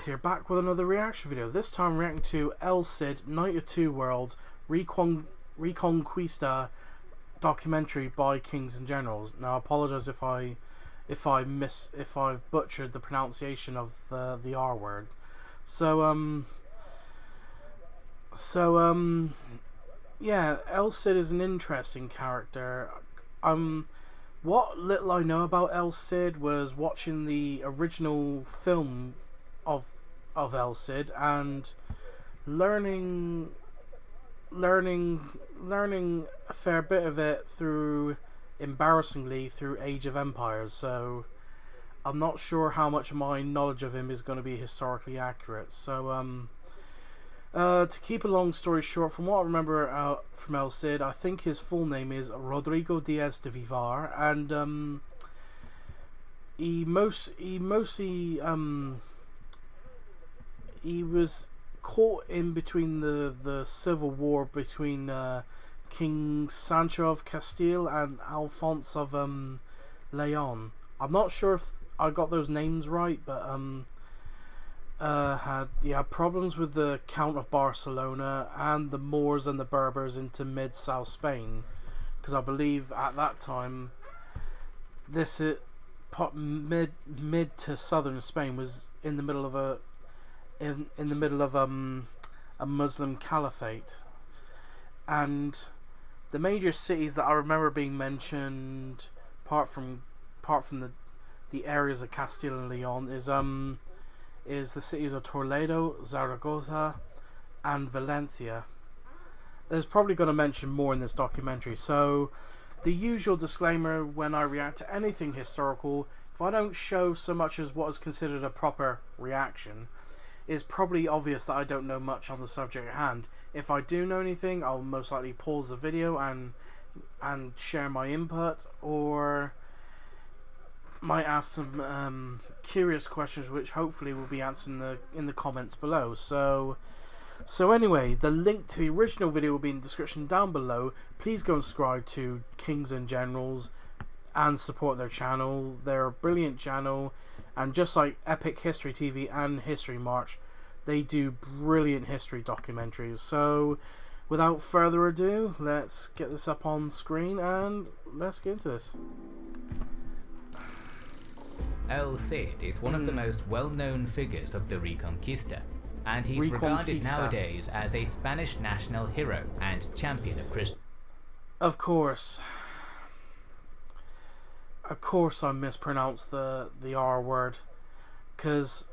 Here, back with another reaction video. This time reacting to El Cid, Knight of Two Worlds, Reconquista documentary by Kings and Generals. Now, I apologize if I butchered the pronunciation of the R word. Yeah, El Cid is an interesting character. What little I know about El Cid was watching the original film of El Cid and learning a fair bit of it embarrassingly through Age of Empires, so I'm not sure how much of my knowledge of him is going to be historically accurate. So to keep a long story short, from what I remember from El Cid, I think his full name is Rodrigo Diaz de Vivar, and he was caught in between the civil war between King Sancho of Castile and Alfonso of Leon. I'm not sure if I got those names right, but had problems with the Count of Barcelona and the Moors and the Berbers into mid-South Spain, because I believe at that time this mid to southern Spain was in the middle of a Muslim caliphate, and the major cities that I remember being mentioned, apart from the areas of Castile and Leon, is the cities of Toledo, Zaragoza, and Valencia. There's probably going to mention more in this documentary, so the usual disclaimer when I react to anything historical: if I don't show so much as what is considered a proper reaction, it's probably obvious that I don't know much on the subject at hand. If I do know anything, I'll most likely pause the video and share my input, or might ask some curious questions, which hopefully will be answered in the comments below. So anyway, the link to the original video will be in the description down below. Please go and subscribe to Kings and Generals and support their channel. They're a brilliant channel, and just like Epic History TV and History March, they do brilliant history documentaries. So without further ado, let's get this up on screen and let's get into this. El Cid is one of the most well-known figures of the Reconquista, and he's regarded nowadays as a Spanish national hero and champion of Christian. Of course I mispronounced the R word, because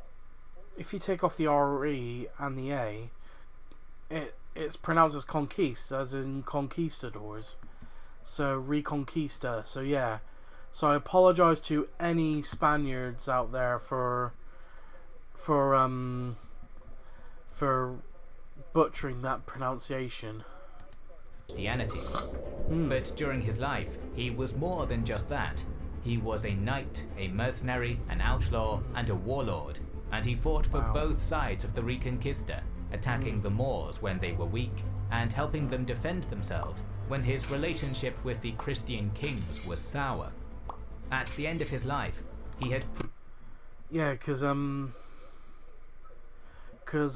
if you take off the R-E and the A, it's pronounced as conquist, as in conquistadors. So Reconquista. So yeah. So I apologize to any Spaniards out there for butchering that pronunciation. Christianity. But during his life, he was more than just that. He was a knight, a mercenary, an outlaw, and a warlord, and he fought for both sides of the Reconquista, attacking the Moors when they were weak, and helping them defend themselves when his relationship with the Christian kings was sour. At the end of his life, he had... Yeah, because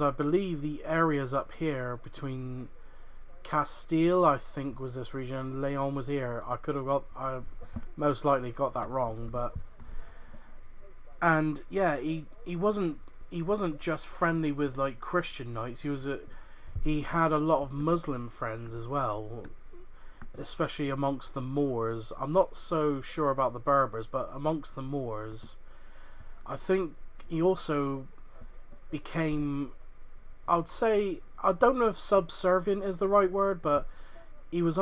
I believe the areas up here between Castile, I think, was this region, and Leon was here. I most likely got that wrong, but... And yeah, he wasn't just friendly with like Christian knights. He had a lot of Muslim friends as well, especially amongst the Moors. I'm not so sure about the Berbers, but amongst the Moors, I think he also became, I would say, I don't know if subservient is the right word, but he was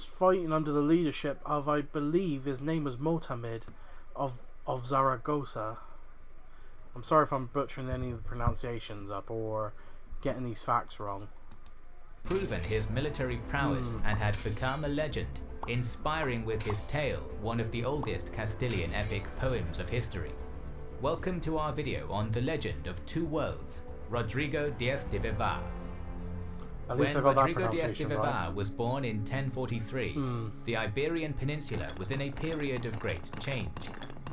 fighting under the leadership of, I believe his name was Motamed of Zaragoza. I'm sorry if I'm butchering any of the pronunciations up or getting these facts wrong. Proven his military prowess and had become a legend, inspiring with his tale one of the oldest Castilian epic poems of history. Welcome to our video on the legend of two worlds, Rodrigo Diaz de Vivar. At least I When got that Rodrigo Díaz de pronunciation Vivar right. was born in 1043, the Iberian Peninsula was in a period of great change.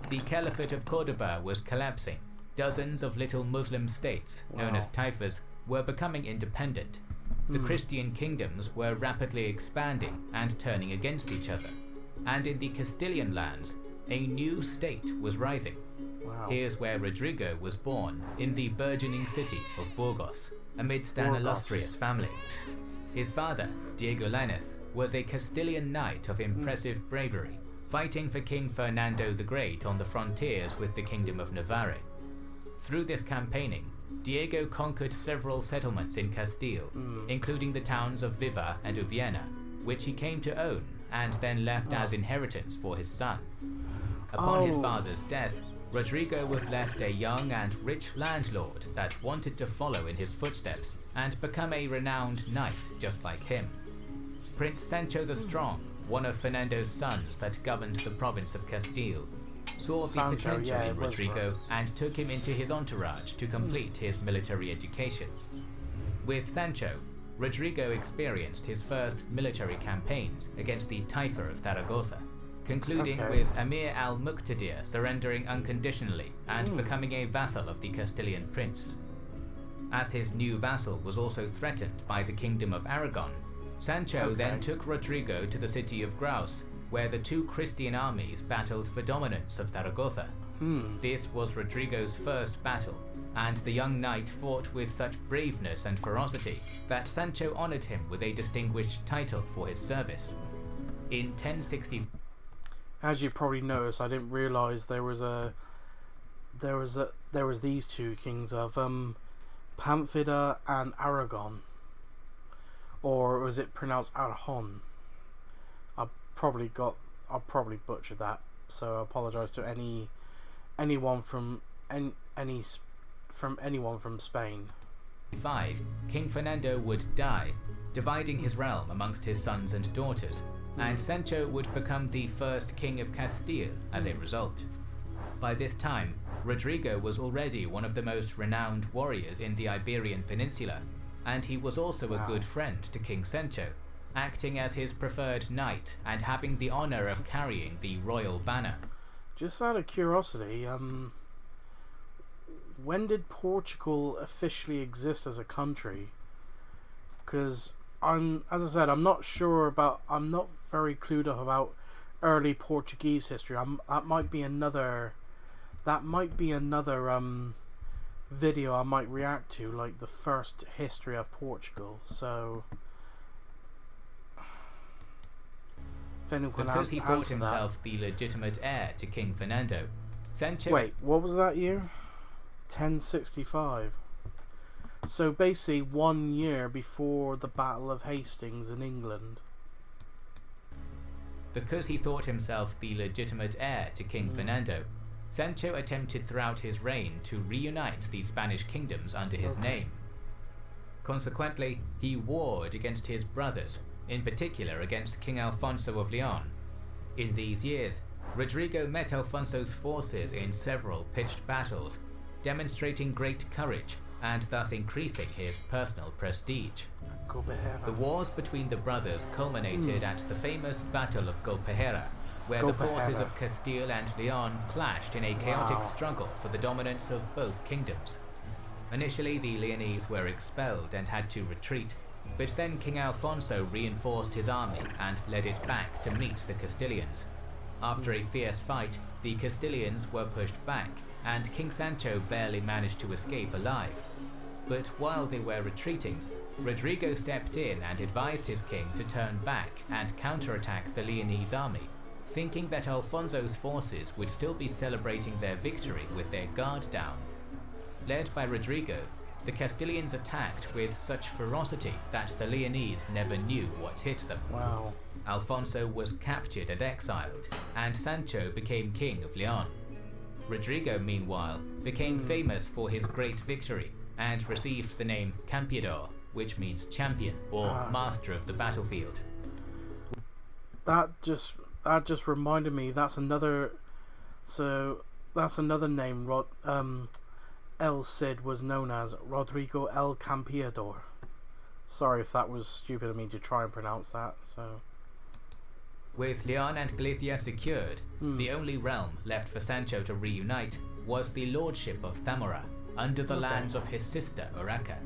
The Caliphate of Cordoba was collapsing. Dozens of little Muslim states, known as taifas, were becoming independent. The Christian kingdoms were rapidly expanding and turning against each other. And in the Castilian lands, a new state was rising. Wow. Here's where Rodrigo was born, in the burgeoning city of Burgos, amidst an illustrious family. His father, Diego Lainez, was a Castilian knight of impressive bravery, fighting for King Fernando the Great on the frontiers with the Kingdom of Navarre. Through this campaigning, Diego conquered several settlements in Castile, including the towns of Vivar and Uviena, which he came to own and then left as inheritance for his son. Upon his father's death, Rodrigo was left a young and rich landlord that wanted to follow in his footsteps and become a renowned knight just like him. Prince Sancho the Strong, one of Fernando's sons that governed the province of Castile, saw the potential in Rodrigo and took him into his entourage to complete his military education. With Sancho, Rodrigo experienced his first military campaigns against the Taifa of Zaragoza, concluding with Emir al-Muqtadir surrendering unconditionally and becoming a vassal of the Castilian prince. As his new vassal was also threatened by the Kingdom of Aragon, Sancho then took Rodrigo to the city of Graus, where the two Christian armies battled for dominance of Zaragoza. This was Rodrigo's first battle, and the young knight fought with such braveness and ferocity that Sancho honored him with a distinguished title for his service. In 1060, as you probably noticed, I didn't realize there was these two kings of Pamphida and Aragon, or was it pronounced Aragon? I probably butchered that, so I apologize to anyone from Spain. King Fernando would die, dividing his realm amongst his sons and daughters, and Sancho would become the first king of Castile as a result. By this time, Rodrigo was already one of the most renowned warriors in the Iberian Peninsula, and he was also a good friend to King Sancho, acting as his preferred knight and having the honor of carrying the royal banner. Just out of curiosity, when did Portugal officially exist as a country? Because as I said, I'm not very clued up about early Portuguese history. That might be another video I might react to, like the first history of Portugal. So if anyone can because he thought answer himself the legitimate heir to King Fernando, Sancho. Wait, what was that year? 1065. So basically 1 year before the Battle of Hastings in England. Because he thought himself the legitimate heir to King Fernando, Sancho attempted throughout his reign to reunite the Spanish kingdoms under his name. Consequently, he warred against his brothers, in particular against King Alfonso of Leon. In these years, Rodrigo met Alfonso's forces in several pitched battles, demonstrating great courage and thus increasing his personal prestige. The wars between the brothers culminated at the famous Battle of Golpejera, where the forces of Castile and Leon clashed in a chaotic struggle for the dominance of both kingdoms. Initially, the Leonese were expelled and had to retreat, but then King Alfonso reinforced his army and led it back to meet the Castilians. After a fierce fight, the Castilians were pushed back, and King Sancho barely managed to escape alive. But while they were retreating, Rodrigo stepped in and advised his king to turn back and counterattack the Leonese army, thinking that Alfonso's forces would still be celebrating their victory with their guard down. Led by Rodrigo, the Castilians attacked with such ferocity that the Leonese never knew what hit them. Alfonso was captured and exiled, and Sancho became king of Leon. Rodrigo, meanwhile, became famous for his great victory and received the name Campeador, which means champion or master of the battlefield. That just reminded me. That's another name. El Cid was known as Rodrigo el Campeador. Sorry if that was stupid of me to try and pronounce that. So, with Leon and Galicia secured, the only realm left for Sancho to reunite was the lordship of Zamora, under the lands of his sister Urraca.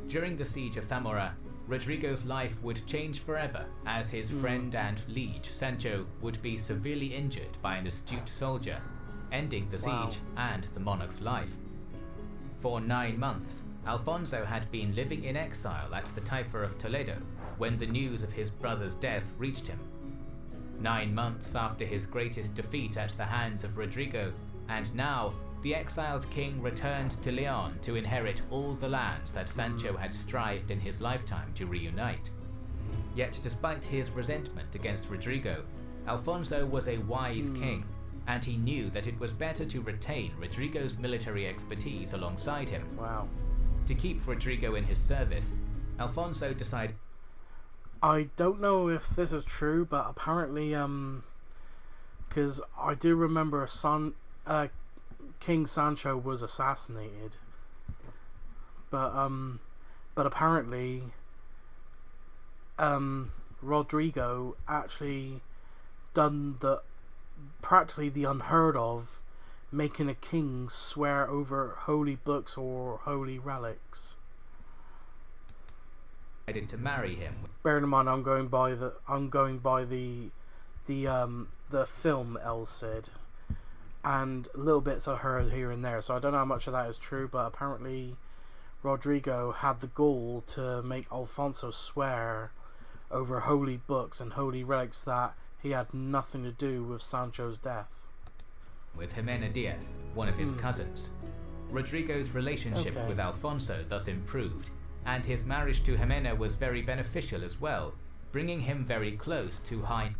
During the siege of Zamora, Rodrigo's life would change forever, as his friend and liege Sancho would be severely injured by an astute soldier, ending the siege and the monarch's life. For 9 months, Alfonso had been living in exile at the Taifa of Toledo when the news of his brother's death reached him. 9 months after his greatest defeat at the hands of Rodrigo, and now the exiled king returned to Leon to inherit all the lands that Sancho had strived in his lifetime to reunite. Yet despite his resentment against Rodrigo, Alfonso was a wise king, and he knew that it was better to retain Rodrigo's military expertise alongside him. To keep Rodrigo in his service, Alfonso decided... I don't know if this is true, but apparently, because I do remember King Sancho was assassinated, but apparently, Rodrigo actually done practically the unheard of, making a king swear over holy books or holy relics. To marry him. Bearing in mind, I'm going by the film El Cid, and little bits of her here and there. So I don't know how much of that is true, but apparently Rodrigo had the gall to make Alfonso swear over holy books and holy relics that he had nothing to do with Sancho's death. With Jimena Diaz, one of his cousins. Rodrigo's relationship with Alfonso thus improved, and his marriage to Jimena was very beneficial as well, bringing him very close to high...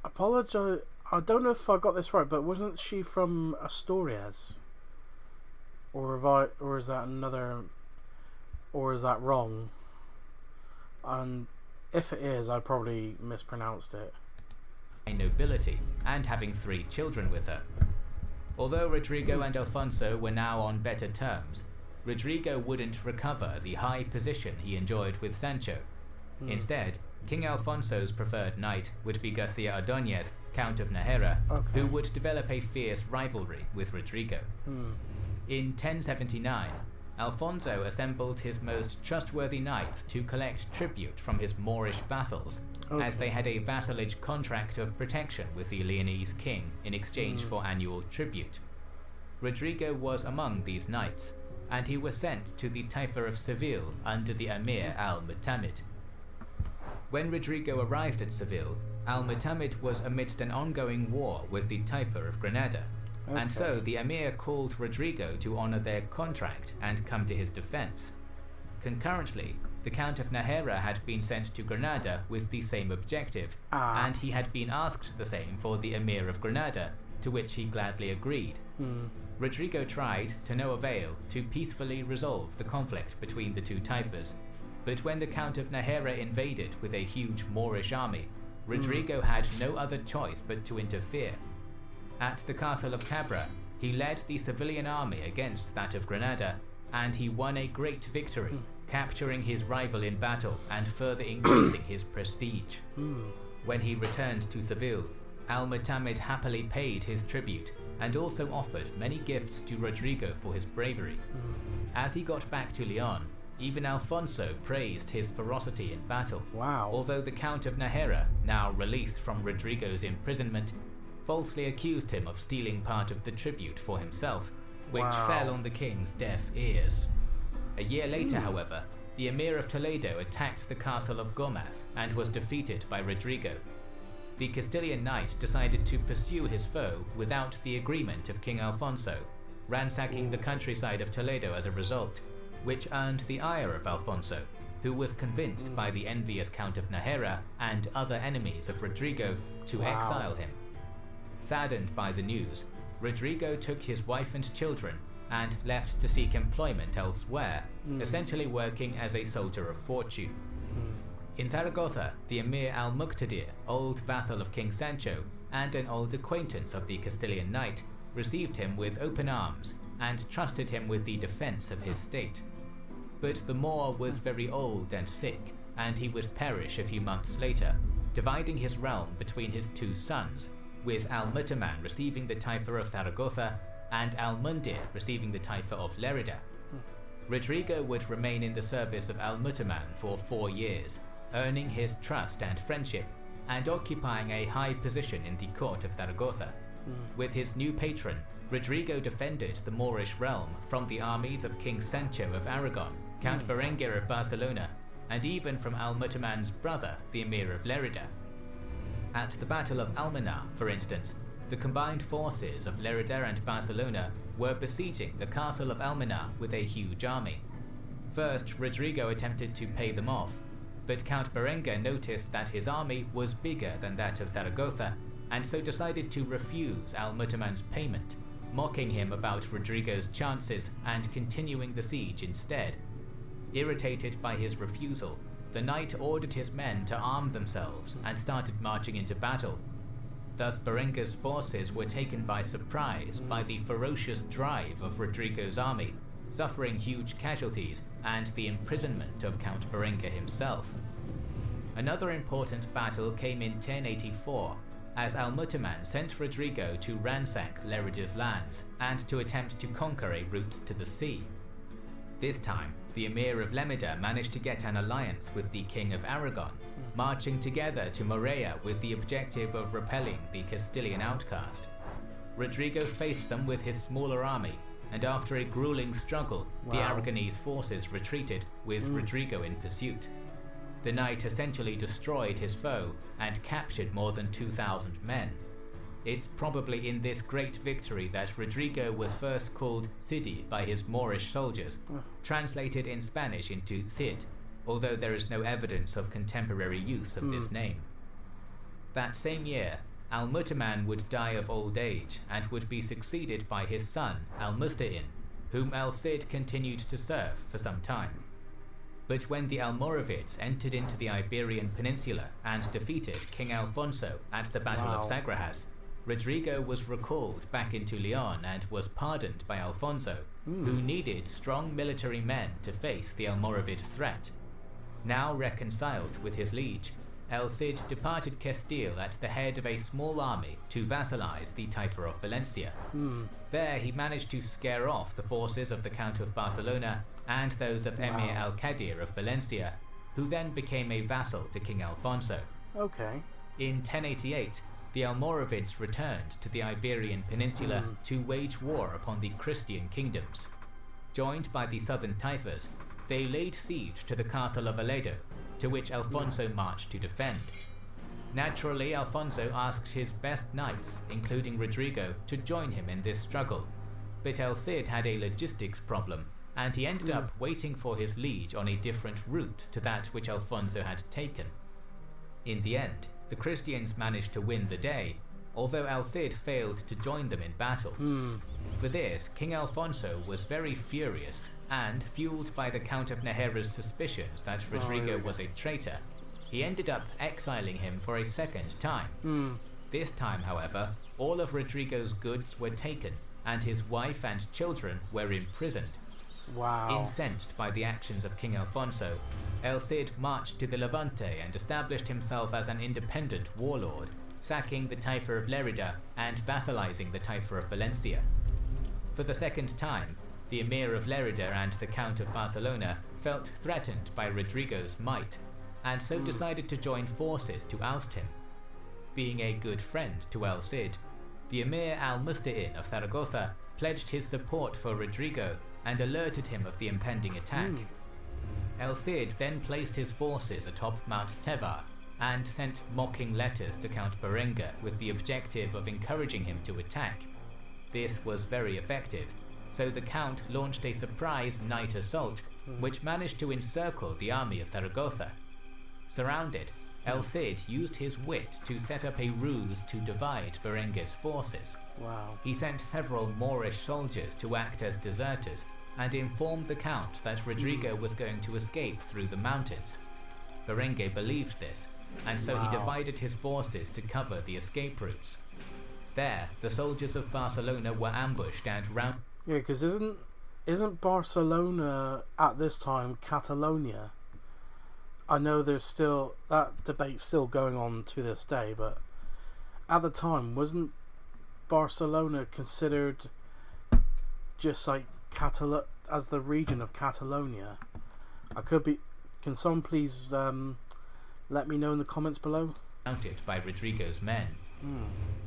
Apologize, I don't know if I got this right, but wasn't she from Asturias? Or is that wrong? And if it is, I probably mispronounced it. Nobility, and having 3 children with her. Although Rodrigo and Alfonso were now on better terms, Rodrigo wouldn't recover the high position he enjoyed with Sancho. Instead, King Alfonso's preferred knight would be Garcia Ordóñez, Count of Nájera, who would develop a fierce rivalry with Rodrigo. In 1079, Alfonso assembled his most trustworthy knights to collect tribute from his Moorish vassals, as they had a vassalage contract of protection with the Leonese king in exchange for annual tribute. Rodrigo was among these knights, and he was sent to the Taifa of Seville under the Emir al-Mu'tamid. When Rodrigo arrived at Seville, al-Mu'tamid was amidst an ongoing war with the Taifa of Granada, and so the Emir called Rodrigo to honour their contract and come to his defence. Concurrently, the Count of Nájera had been sent to Granada with the same objective, and he had been asked the same for the Emir of Granada, to which he gladly agreed. Rodrigo tried, to no avail, to peacefully resolve the conflict between the two taifas, but when the Count of Nájera invaded with a huge Moorish army, Rodrigo had no other choice but to interfere. At the castle of Cabra, he led the civilian army against that of Granada, and he won a great victory, capturing his rival in battle and further increasing his prestige. When he returned to Seville, al-Mu'tamid happily paid his tribute and also offered many gifts to Rodrigo for his bravery. As he got back to Leon, even Alfonso praised his ferocity in battle, although the Count of Nájera, now released from Rodrigo's imprisonment, falsely accused him of stealing part of the tribute for himself, which fell on the king's deaf ears. A year later, however, the Emir of Toledo attacked the castle of Gomaz and was defeated by Rodrigo. The Castilian knight decided to pursue his foe without the agreement of King Alfonso, ransacking the countryside of Toledo as a result, which earned the ire of Alfonso, who was convinced by the envious Count of Nájera and other enemies of Rodrigo to exile him. Saddened by the news, Rodrigo took his wife and children and left to seek employment elsewhere, essentially working as a soldier of fortune. In Zaragoza, the Emir al-Muqtadir, old vassal of King Sancho and an old acquaintance of the Castilian knight, received him with open arms, and trusted him with the defense of his state. But the Moor was very old and sick, and he would perish a few months later, dividing his realm between his two sons, with Al-Mu'taman receiving the Taifa of Zaragoza and Al-Mundir receiving the Taifa of Lerida. Rodrigo would remain in the service of Al-Mu'taman for 4 years, earning his trust and friendship, and occupying a high position in the court of Zaragoza. With his new patron, Rodrigo defended the Moorish realm from the armies of King Sancho of Aragon, Count Berenguer of Barcelona, and even from Al-Mu'taman's brother, the Emir of Lerida. At the Battle of Almenar, for instance, the combined forces of Lerida and Barcelona were besieging the castle of Almenar with a huge army. First, Rodrigo attempted to pay them off, but Count Berenguer noticed that his army was bigger than that of Zaragoza, and so decided to refuse Al-Mu'taman's payment, mocking him about Rodrigo's chances and continuing the siege instead. Irritated by his refusal, the knight ordered his men to arm themselves and started marching into battle. Thus Berenguer's forces were taken by surprise by the ferocious drive of Rodrigo's army, suffering huge casualties and the imprisonment of Count Berenguer himself. Another important battle came in 1084, as Al-Mu'taman sent Rodrigo to ransack Lerida's lands and to attempt to conquer a route to the sea. This time, the Emir of Lerida managed to get an alliance with the King of Aragon, marching together to Morea with the objective of repelling the Castilian outcast. Rodrigo faced them with his smaller army, and after a grueling struggle, the Aragonese forces retreated, with Rodrigo in pursuit. The knight essentially destroyed his foe and captured more than 2,000 men. It's probably in this great victory that Rodrigo was first called Cidi by his Moorish soldiers, translated in Spanish into Cid, although there is no evidence of contemporary use of this name. That same year, Al-Mu'taman would die of old age and would be succeeded by his son, Al-Musta'in, whom El-Cid continued to serve for some time. But when the Almoravids entered into the Iberian Peninsula and defeated King Alfonso at the Battle of Sagrajas, Rodrigo was recalled back into Leon and was pardoned by Alfonso, who needed strong military men to face the Almoravid threat. Now reconciled with his liege, El Cid departed Castile at the head of a small army to vassalize the Taifa of Valencia. There he managed to scare off the forces of the Count of Barcelona and those of Emir al-Qadir of Valencia, who then became a vassal to King Alfonso. In 1088, the Almoravids returned to the Iberian Peninsula to wage war upon the Christian kingdoms. Joined by the southern Taifas, they laid siege to the castle of Aledo, to which Alfonso marched to defend. Naturally, Alfonso asked his best knights, including Rodrigo, to join him in this struggle, but El Cid had a logistics problem, and he ended up waiting for his liege on a different route to that which Alfonso had taken. In the end, the Christians managed to win the day, although El Cid failed to join them in battle. For this, King Alfonso was very furious, and fueled by the Count of Najera's suspicions that Rodrigo was a traitor, he ended up exiling him for a second time. This time, however, all of Rodrigo's goods were taken, and his wife and children were imprisoned. Incensed by the actions of King Alfonso, El Cid marched to the Levante and established himself as an independent warlord, sacking the Taifa of Lerida and vassalizing the Taifa of Valencia. For the second time, the Emir of Lerida and the Count of Barcelona felt threatened by Rodrigo's might, and so decided to join forces to oust him. Being a good friend to El Cid, the Emir al-Musta'in of Zaragoza pledged his support for Rodrigo and alerted him of the impending attack. El Cid then placed his forces atop Mount Tevar and sent mocking letters to Count Berenguer with the objective of encouraging him to attack. This was very effective, so the Count launched a surprise night assault, which managed to encircle the army of Zaragoza. Surrounded, El Cid used his wit to set up a ruse to divide Berenguer's forces. He sent several Moorish soldiers to act as deserters and informed the Count that Rodrigo was going to escape through the mountains. Berenguer believed this, and so he divided his forces to cover the escape routes. There, the soldiers of Barcelona were ambushed and Yeah, because isn't Barcelona at this time Catalonia? I know there's still that debate still going on to this day, but at the time, wasn't Barcelona considered just like as the region of Catalonia? I could be. Can someone please let me know in the comments below? Mounted by Rodrigo's men.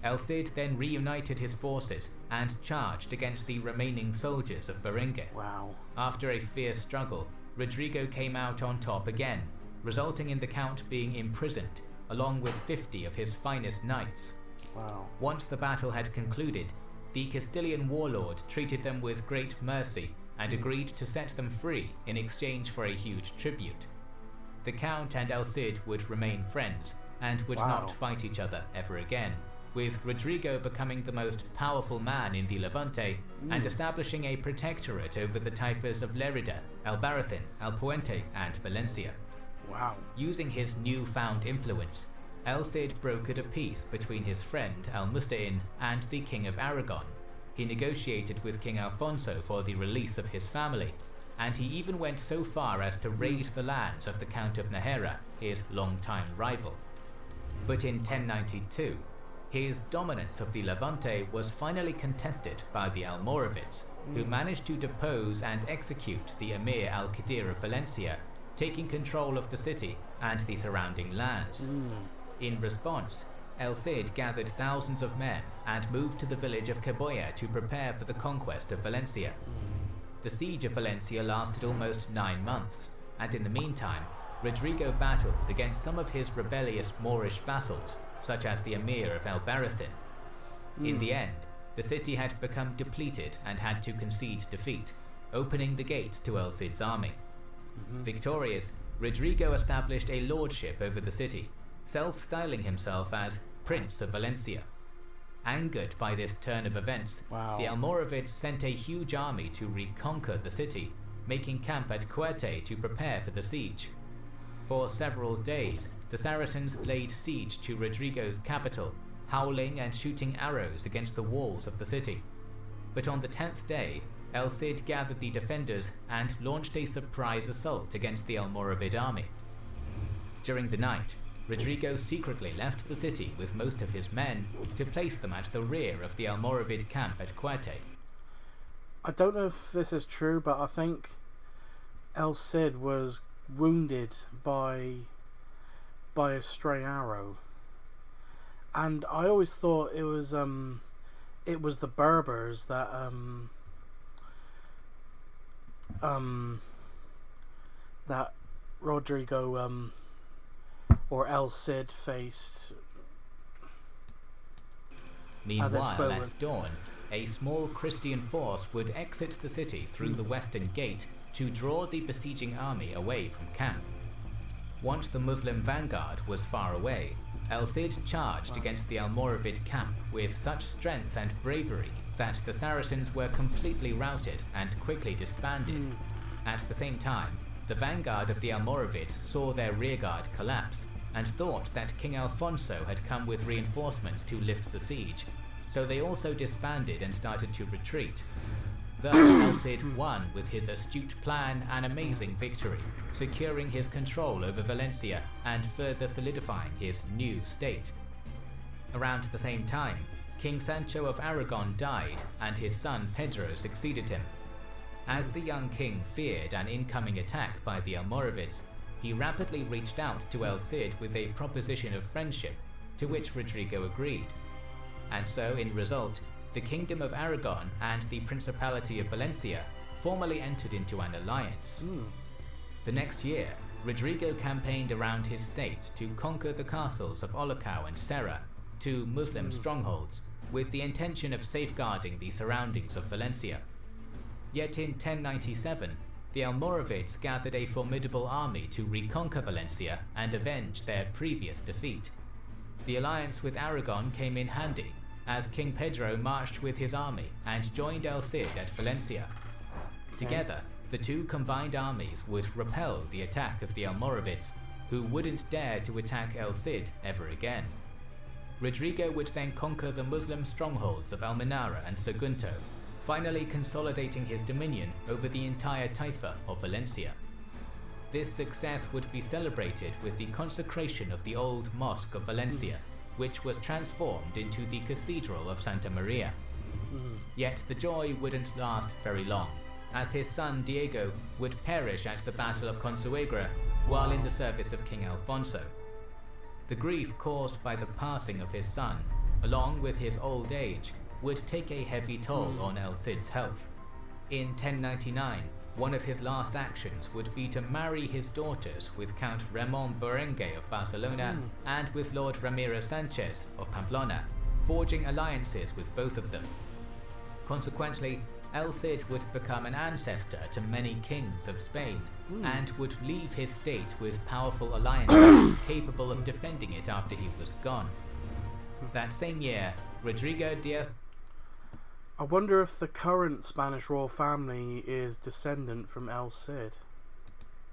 El Cid then reunited his forces and charged against the remaining soldiers of Berengue. Wow. After a fierce struggle, Rodrigo came out on top again, resulting in the Count being imprisoned, along with 50 of his finest knights. Wow. Once the battle had concluded, the Castilian warlord treated them with great mercy and agreed to set them free in exchange for a huge tribute. The Count and El Cid would remain friends and would not fight each other ever again, with Rodrigo becoming the most powerful man in the Levante and establishing a protectorate over the taifas of Lerida, Albarracin, Alpuente and Valencia. Wow. Using his newfound influence, El Cid brokered a peace between his friend Al-Musta'in and the King of Aragon. He negotiated with King Alfonso for the release of his family, and he even went so far as to raid the lands of the Count of Najera, his longtime rival. But in 1092, his dominance of the Levante was finally contested by the Almoravids, who managed to depose and execute the Emir al-Qadir of Valencia, taking control of the city and the surrounding lands. In response, El Cid gathered thousands of men and moved to the village of Caboya to prepare for the conquest of Valencia. The siege of Valencia lasted almost 9 months, and in the meantime, Rodrigo battled against some of his rebellious Moorish vassals, such as the Emir of Albarracin. In the end, the city had become depleted and had to concede defeat, opening the gate to El Cid's army. Victorious, Rodrigo established a lordship over the city, self-styling himself as Prince of Valencia. Angered by this turn of events, the Almoravids sent a huge army to reconquer the city, making camp at Cuerte to prepare for the siege. For several days, the Saracens laid siege to Rodrigo's capital, howling and shooting arrows against the walls of the city. But on the 10th day, El Cid gathered the defenders and launched a surprise assault against the Almoravid army. During the night, Rodrigo secretly left the city with most of his men to place them at the rear of the Almoravid camp at Cuerte. I don't know if this is true, but I think El Cid was wounded by a stray arrow, and I always thought it was the Berbers that that Rodrigo or El Cid faced. Meanwhile, at dawn, a small Christian force would exit the city through the western gate to draw the besieging army away from camp. Once the Muslim vanguard was far away, El Cid charged against the Almoravid camp with such strength and bravery that the Saracens were completely routed and quickly disbanded. At the same time, the vanguard of the Almoravids saw their rearguard collapse and thought that King Alfonso had come with reinforcements to lift the siege, so they also disbanded and started to retreat. Thus, El Cid won with his astute plan an amazing victory, securing his control over Valencia and further solidifying his new state. Around the same time, King Sancho of Aragon died and his son Pedro succeeded him. As the young king feared an incoming attack by the Almoravids, he rapidly reached out to El Cid with a proposition of friendship, to which Rodrigo agreed. And so, in result, the Kingdom of Aragon and the Principality of Valencia formally entered into an alliance. The next year, Rodrigo campaigned around his state to conquer the castles of Olocau and Serra, two Muslim strongholds, with the intention of safeguarding the surroundings of Valencia. Yet in 1097, the Almoravids gathered a formidable army to reconquer Valencia and avenge their previous defeat. The alliance with Aragon came in handy, as King Pedro marched with his army and joined El Cid at Valencia. Together, the two combined armies would repel the attack of the Almoravids, who wouldn't dare to attack El Cid ever again. Rodrigo would then conquer the Muslim strongholds of Almenara and Sagunto, finally consolidating his dominion over the entire Taifa of Valencia. This success would be celebrated with the consecration of the old Mosque of Valencia, which was transformed into the Cathedral of Santa Maria. Yet the joy wouldn't last very long, as his son Diego would perish at the Battle of Consuegra while in the service of King Alfonso. The grief caused by the passing of his son, along with his old age, would take a heavy toll on El Cid's health. In 1099, one of his last actions would be to marry his daughters with Count Ramon Berengue of Barcelona and with Lord Ramiro Sanchez of Pamplona, forging alliances with both of them. Consequently, El Cid would become an ancestor to many kings of Spain and would leave his state with powerful alliances capable of defending it after he was gone. That same year, Rodrigo Diaz... I wonder if the current Spanish royal family is descendant from El Cid.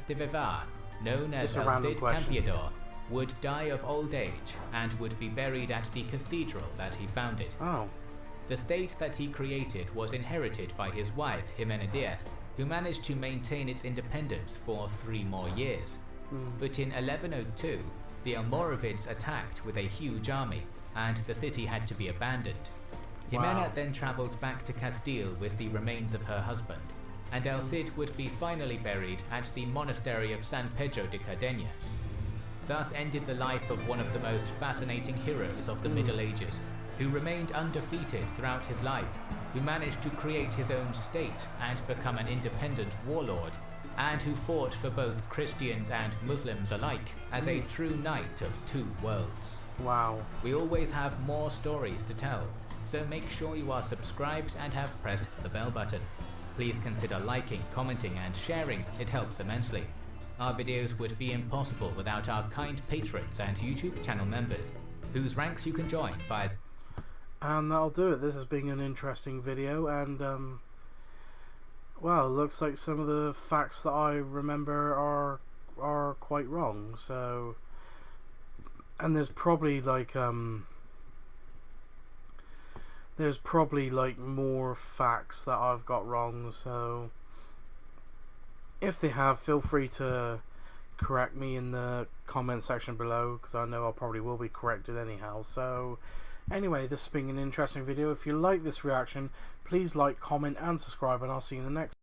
de Vivar, known as Just a El random Cid question. Campeador, would die of old age and would be buried at the cathedral that he founded. Oh. The state that he created was inherited by his wife, Jimena Diaz, who managed to maintain its independence for 3 more years. But in 1102, the Almoravids attacked with a huge army, and the city had to be abandoned. Jimena then travelled back to Castile with the remains of her husband, and El Cid would be finally buried at the monastery of San Pedro de Cardeña. Thus ended the life of one of the most fascinating heroes of the Middle Ages, who remained undefeated throughout his life, who managed to create his own state and become an independent warlord, and who fought for both Christians and Muslims alike as a true knight of 2 worlds. Wow. We always have more stories to tell, so make sure you are subscribed and have pressed the bell button. Please consider liking, commenting and sharing, it helps immensely. Our videos would be impossible without our kind patrons and YouTube channel members, whose ranks you can join via... And that'll do it. This has been an interesting video, and well, it looks like some of the facts that I remember are quite wrong. So, and there's probably like more facts that I've got wrong. So, if they have, feel free to correct me in the comment section below, because I know I probably will be corrected anyhow. So. Anyway, this has been an interesting video. If you like this reaction, please like, comment and subscribe, and I'll see you in the next